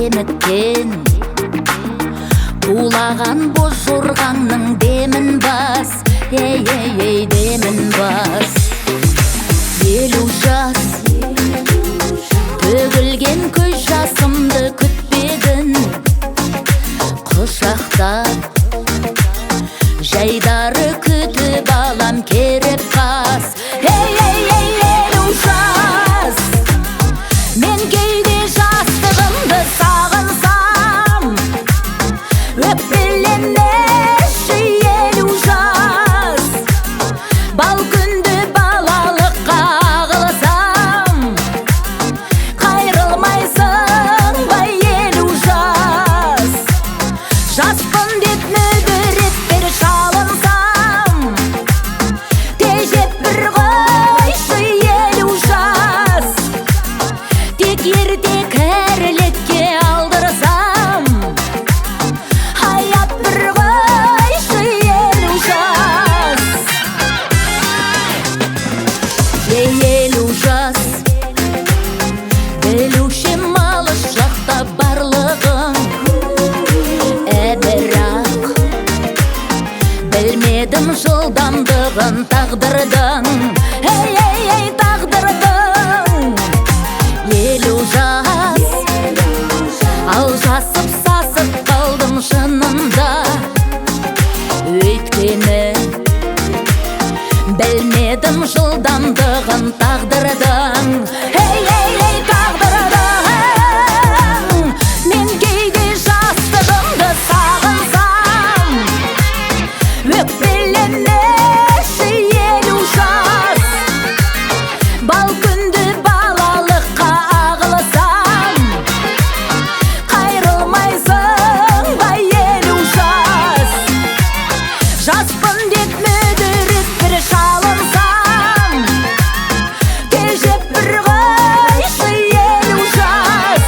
деміккен, тулаған боз жорғаңның демін бас, ей демін бас. 50 жас төгілген көз жасымды күтпедің, құшақтап жайдары күтіп алам керіп қас. Ей 50 жас, мен кейде жастығымды сағынсам, өкпеленеші 50 жас, бал күнді балалыққа ағылсам, қайрылмайсың ба 50 жас. Жаспын деп мүдіреттер шалынсам, тежеп бір қойшы 50 жас. Тек ерте кәрілікке алдырсам, hayat бір қойшы 50 жас. 50 жас, білуші малыш жақта барлығың, бірақ білмедім жылдамдығын тағдырдың. Ей тағдырдың. 50 жас, ал жасып сасып қалдым шынында, өйткені білмедім жылдамдығын тағдырдың. Ей тағдырдың. Мен кейде жастығымды сағынсам, өкпеленеші 50 жас, бал күнді балалыққа ағылсам, қайрылмайсың ба 50 жас. Жаспын деп мүдіріп бір шалынсам, тежеп бір қойшы 50 жас.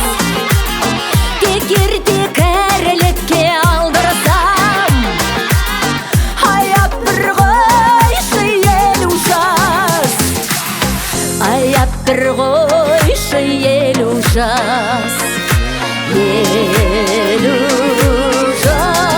Тек ерте кәрілікке алдырсам, hayat бір қойшы 50 жас. Hayat бір қойшы 50 жас. 50 жас.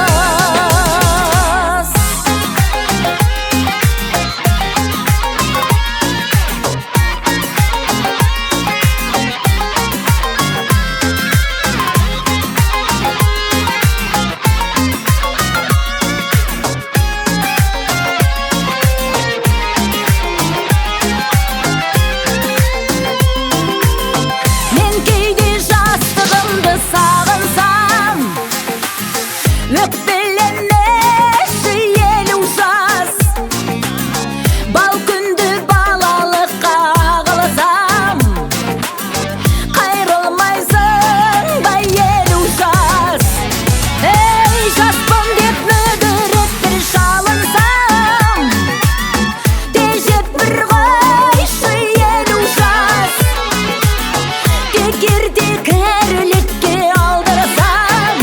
Мен кейде жастығымды сағынсам, өкпеленеші 50 жас, бал күнді балалыққа ағылсам, қайрылмайсың ба 50 жас. Ей жаспын деп мүдіріп бір шалынсам, тежеп бір қойшы 50 жас. Тек ерте кәрілікке алдырсам,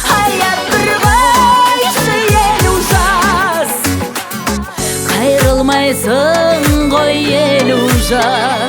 hayat бір қойшы 50 жас. Қайрылмайсың ғой 50 жас.